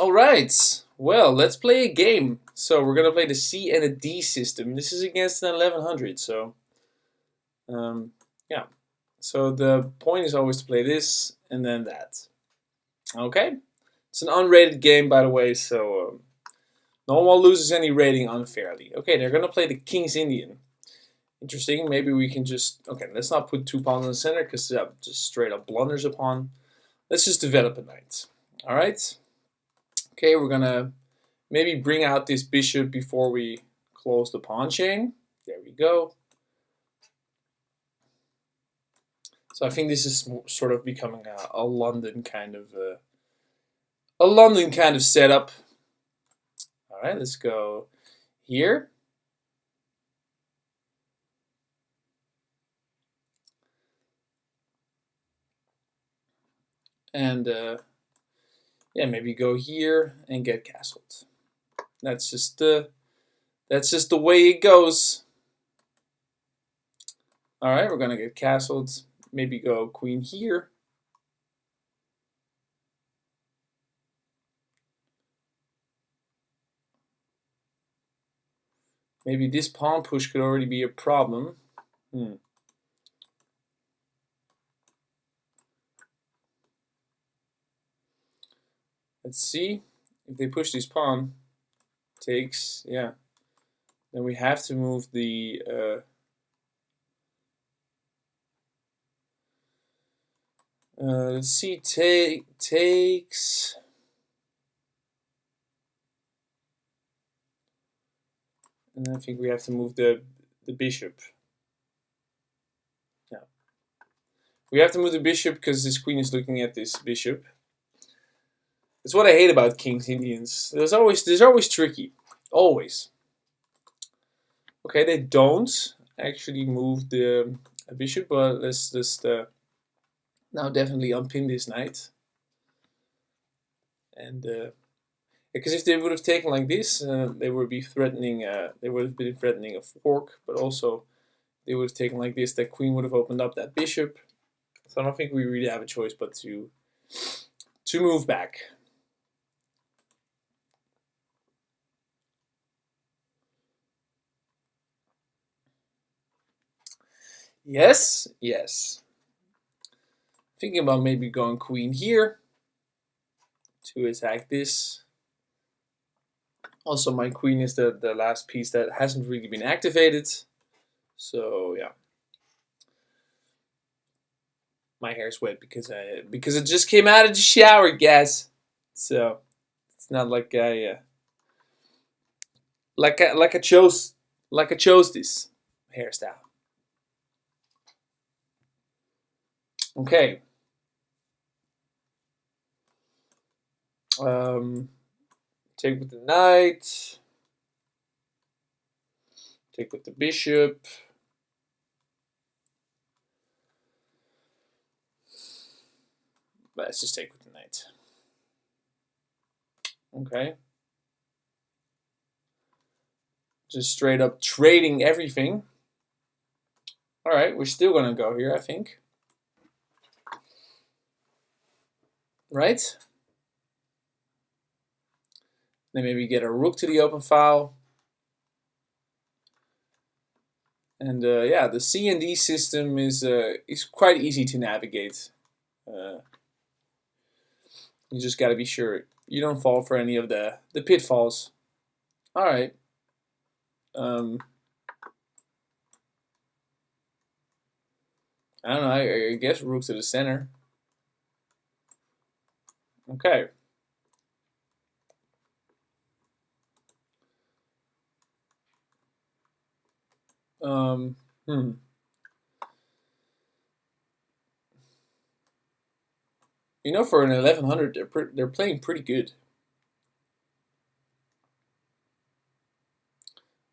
Alright, well, let's play a game. So we're gonna play the C and a D system. This is against an 1100, so yeah. So the point is always to play this and then that. Okay? It's an unrated game, by the way, so no one loses any rating unfairly. Okay, they're gonna play the King's Indian. Interesting, maybe we can just... Okay, let's not put 2 pawns in the center, because that just straight up blunders a pawn. Let's just develop a knight. Alright? Okay, we're gonna maybe bring out this bishop before we close the pawn chain. There we go. So I think this is sort of becoming a London kind of setup. All right, let's go here. And yeah, maybe go here and get castled. That's just the way it goes. All right, we're gonna get castled. Maybe go queen here. Maybe this pawn push could already be a problem. Let's see if they push this pawn. Takes, yeah. Then we have to move the let's see, takes. And I think we have to move the bishop. Yeah. We have to move the bishop because this queen is looking at this bishop. That's what I hate about King's Indians. There's always tricky. Always. Okay, they don't actually move the bishop, but let's just now definitely unpin this knight. And because if they would have taken like this, they would be threatening. They would have been threatening a fork, but also they would have taken like this. That queen would have opened up that bishop. So I don't think we really have a choice but to move back. Yes, yes. Thinking about maybe going queen here to attack this. Also, my queen is the last piece that hasn't really been activated. So yeah, my hair's wet because it just came out of the shower, guys. So it's not like I chose this hairstyle. Okay. Take with the knight. Take with the bishop. Let's just take with the knight. Okay. Just straight up trading everything. All right, we're still gonna go here, I think. Right? Then maybe get a rook to the open file. And yeah, the C and D system is quite easy to navigate. You just got to be sure you don't fall for any of the pitfalls. All right. I don't know. I guess rook to the center. Okay. You know, for an 1100, they're playing pretty good.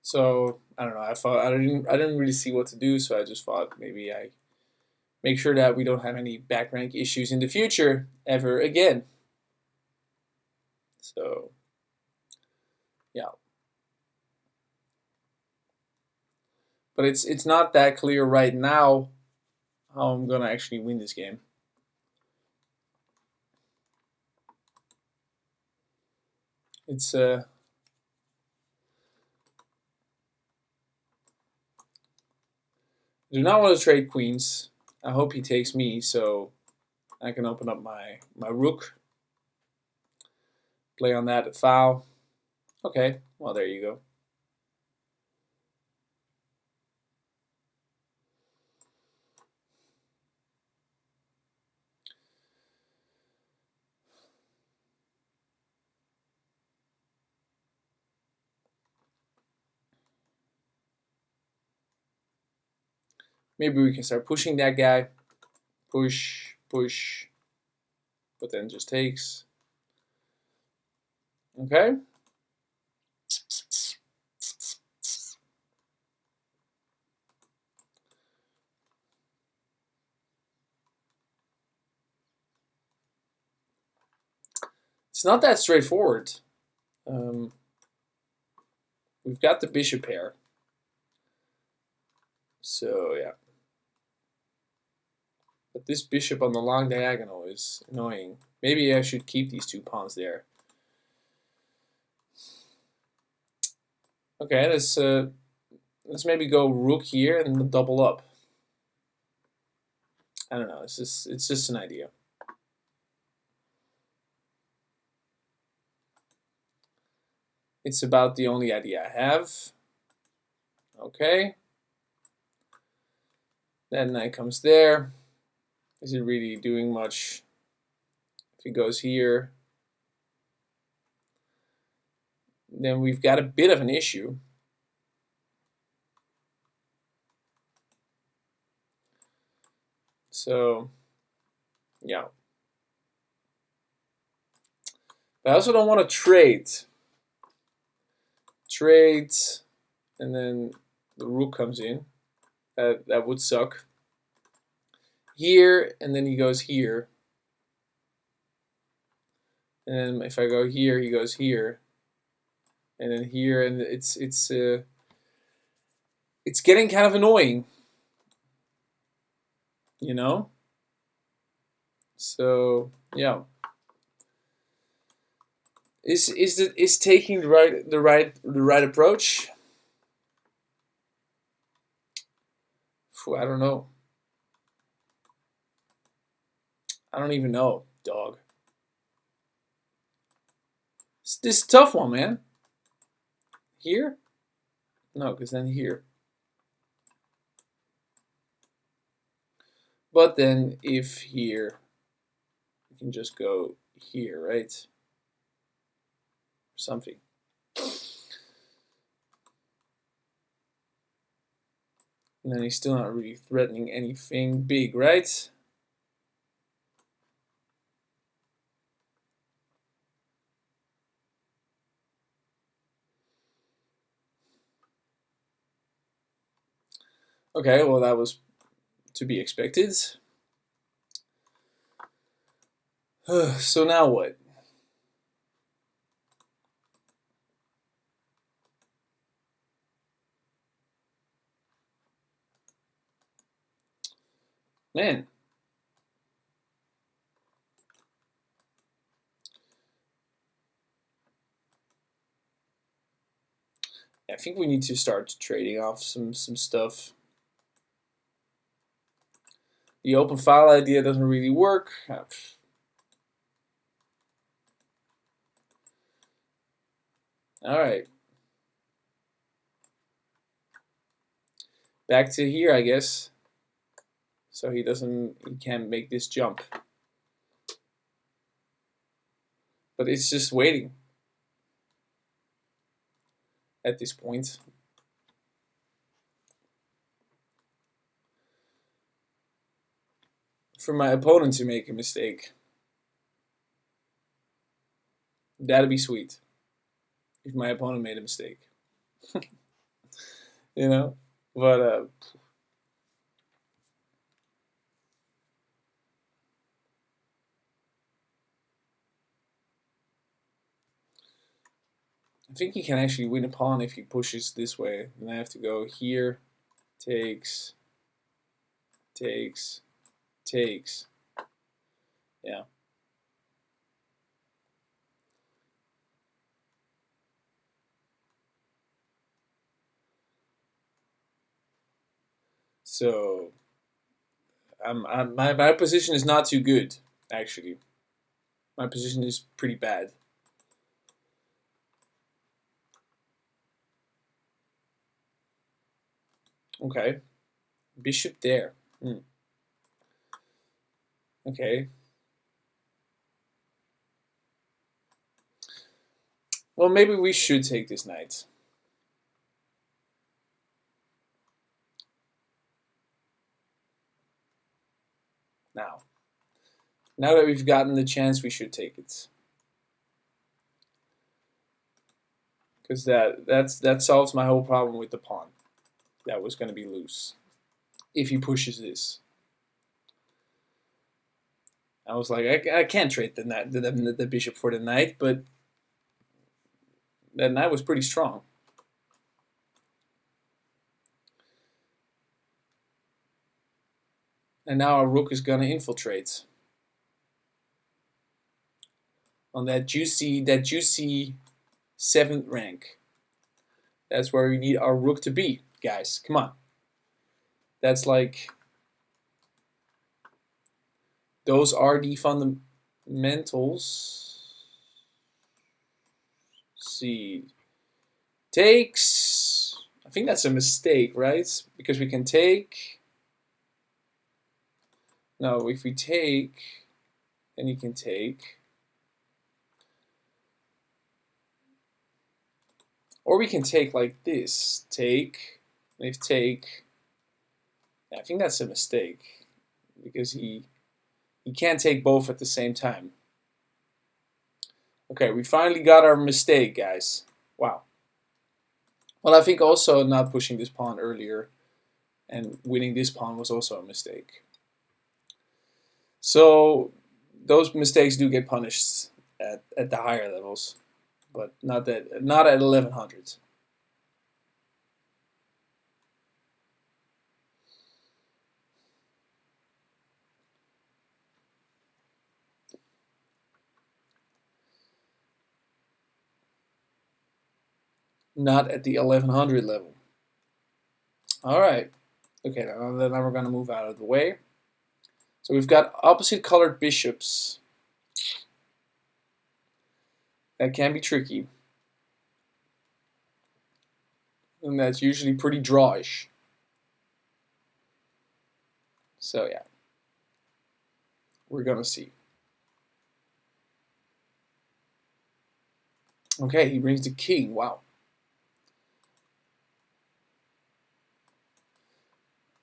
So I don't know. I thought I didn't really see what to do, so I just thought maybe I make sure that we don't have any back rank issues in the future ever again. So yeah. But it's not that clear right now how I'm gonna actually win this game. It's I do not want to trade queens. I hope he takes me so I can open up my rook. Play on that at foul. Okay, well there you go. Maybe we can start pushing that guy. Push, push, but then just takes. Okay. It's not that straightforward. We've got the bishop pair. So, yeah. But this bishop on the long diagonal is annoying. Maybe I should keep these two pawns there. Okay, let's maybe go rook here and double up. I don't know. It's just an idea. It's about the only idea I have. Okay. That knight comes there. Is it really doing much? If he goes here, then we've got a bit of an issue. So, yeah. But I also don't want to trade. Trade, and then the rook comes in. That would suck. Here, and then he goes here. And then if I go here, he goes here. And then here, and it's getting kind of annoying. You know? So, yeah. Is taking the right approach? I don't know. I don't even know, dog. This is a tough one, man. Here? No, because then here. But then if here, you can just go here, right? Something. And then he's still not really threatening anything big, right? Okay, well that was to be expected. So now what? Man. I think we need to start trading off some stuff. The open file idea doesn't really work. Alright. Back to here, I guess. So he can't make this jump. But it's just waiting at this point. For my opponent to make a mistake. That'd be sweet. If my opponent made a mistake. You know? But I think he can actually win a pawn if he pushes this way. And I have to go here, takes, takes, takes. Yeah. So my position is not too good, actually. My position is pretty bad. Okay. Bishop there. Okay. Well, maybe we should take this knight. Now that we've gotten the chance, we should take it. Because that solves my whole problem with the pawn. That was going to be loose. If he pushes this. I was like, I can't trade the bishop for the knight, but that knight was pretty strong. And now our rook is going to infiltrate on that juicy 7th rank. That's where we need our rook to be, guys. Come on. That's like, those are the fundamentals. Let's see. Takes. I think that's a mistake, right? Because we can take. No, if we take, then you can take. Or we can take like this. Take. And if take. I think that's a mistake. Because he can't take both at the same time. Okay, we finally got our mistake, guys. Wow. Well, I think also not pushing this pawn earlier and winning this pawn was also a mistake. So those mistakes do get punished at the higher levels, but not at 1100s. Not at the 1100 level. All right. Okay, now we're going to move out of the way. So we've got opposite colored bishops. That can be tricky. And that's usually pretty drawish. So yeah, we're going to see. Okay, he brings the king. Wow.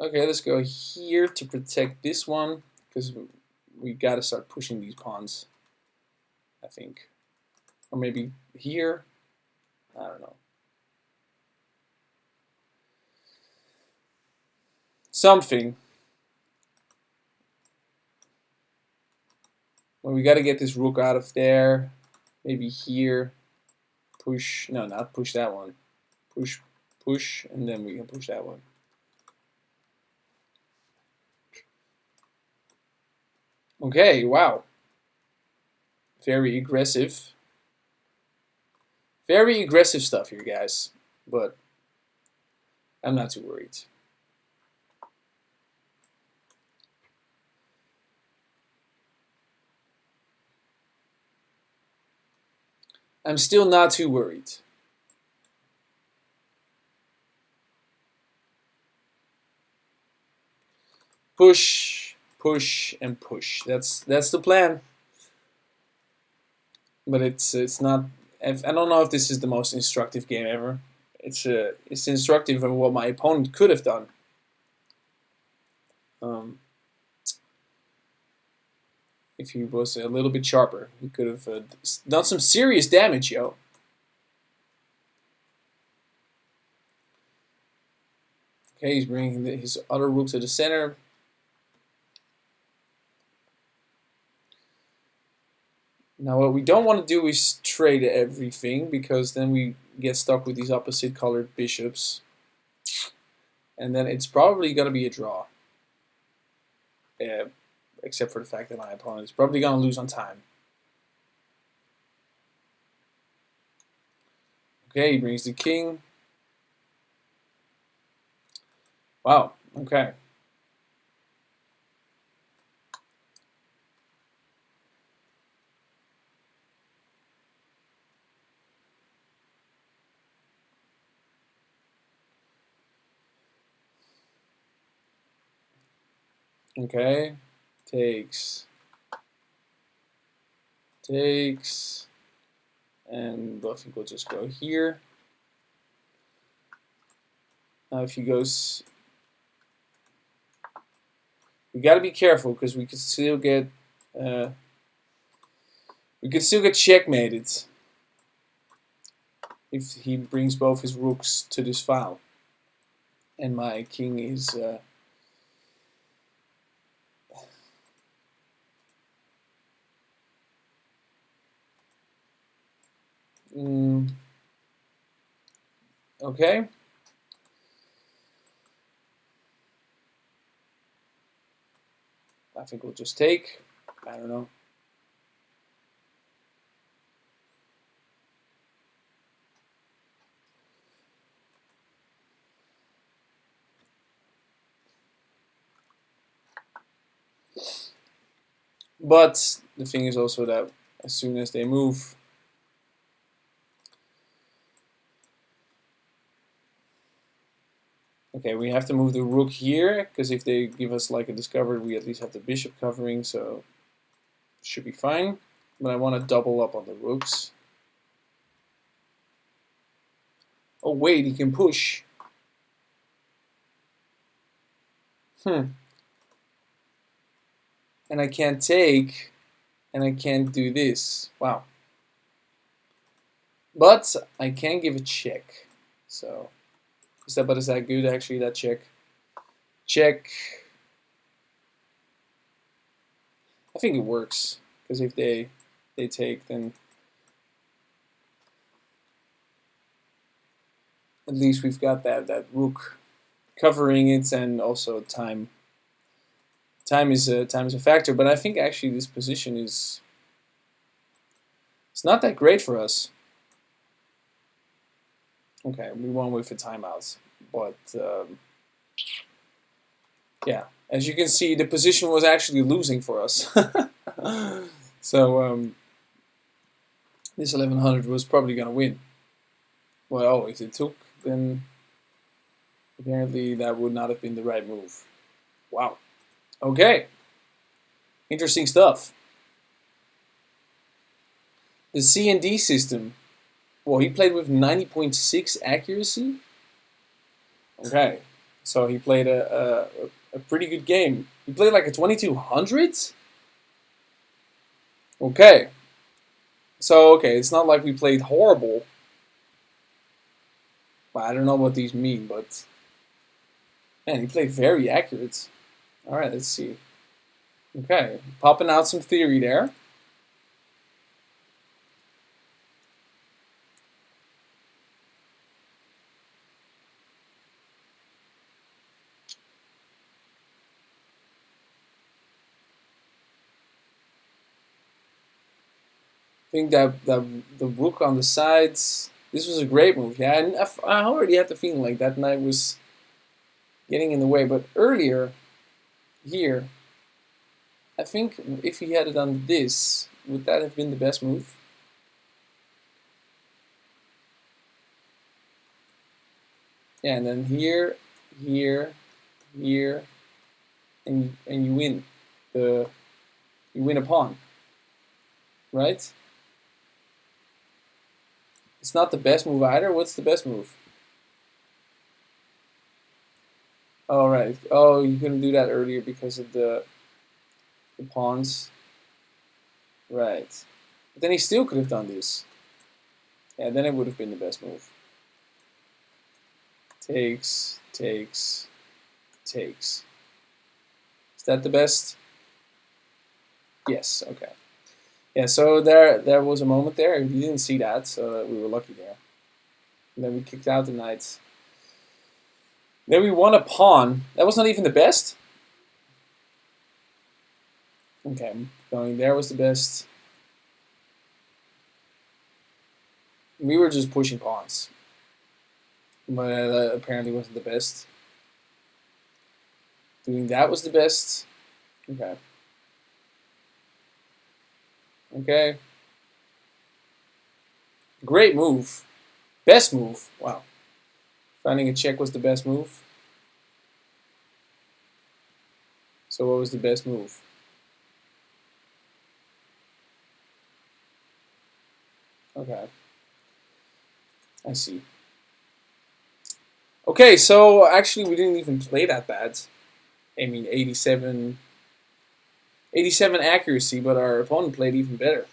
Okay, let's go here to protect this one, because we got to start pushing these pawns, I think. Or maybe here. I don't know. Something. Well, we got to get this rook out of there. Maybe here. Push. No, not push that one. Push, push, and then we can push that one. Okay, wow. Very aggressive. Very aggressive stuff here, guys. But I'm not too worried. I'm still not too worried. Push, push, and push. That's the plan. But it's not. I don't know if this is the most instructive game ever. It's instructive of what my opponent could have done. If he was a little bit sharper, he could have done some serious damage, yo. Okay, he's bringing his other rook to the center. Now what we don't want to do is trade everything, because then we get stuck with these opposite colored bishops. And then it's probably going to be a draw. Except for the fact that my opponent is probably going to lose on time. Okay, he brings the king. Wow, okay. Okay, takes, and I think we'll just go here. Now if he goes, we got to be careful because we could still get checkmated if he brings both his rooks to this file, and my king is. Okay. I think we'll just take. I don't know. But the thing is also that as soon as they move, okay, we have to move the rook here because if they give us like a discovered, we at least have the bishop covering, so should be fine. But I want to double up on the rooks. Oh wait, he can push. And I can't take, and I can't do this. Wow. But I can give a check. So is that good actually, that check? Check. I think it works because if they take, then at least we've got that rook covering it, and also time is a factor. But I think actually this position it's not that great for us. Okay, we won with a timeout, but yeah, as you can see, the position was actually losing for us. So this 1100 was probably gonna win. Well, if it took, then apparently that would not have been the right move. Wow. Okay. Interesting stuff. The C&D system. Well, he played with 90.6 accuracy. Okay. So he played a pretty good game. He played like a 2200? Okay. So, okay, it's not like we played horrible. Well, I don't know what these mean, but man, he played very accurate. All right, let's see. Okay, popping out some theory there. I think that the rook on the sides, this was a great move. Yeah, and I already had the feeling like that knight was getting in the way. But earlier, here, I think if he had done this, would that have been the best move? Yeah, and then here, here, here, and you win you win a pawn, right? It's not the best move either. What's the best move? Oh, right. Oh, you couldn't do that earlier because of the pawns. Right. But then he still could have done this. Yeah, then it would have been the best move. Takes, takes, takes. Is that the best? Yes, okay. Yeah, so there was a moment there. We didn't see that, so we were lucky there. And then we kicked out the knight. Then we won a pawn. That was not even the best. Okay, going there was the best. We were just pushing pawns. But that apparently wasn't the best. Doing that was the best. Okay. Okay. Great move. Best move. Wow. Finding a check was the best move. So what was the best move? Okay, I see. Okay, so actually we didn't even play that bad. I mean, 87 accuracy, but our opponent played even better.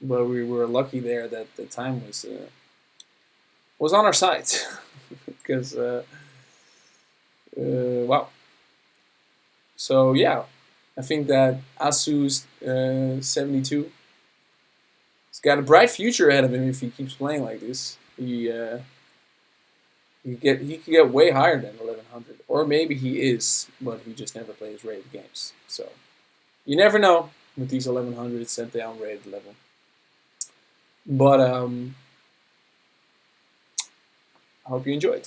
But we were lucky there that the time was on our side, because wow. So yeah, I think that Asu's 72. He's got a bright future ahead of him if he keeps playing like this. He could get way higher than 1100, or maybe he is, but he just never plays rated games. So you never know with these 1100s set down rated level. But I hope you enjoyed.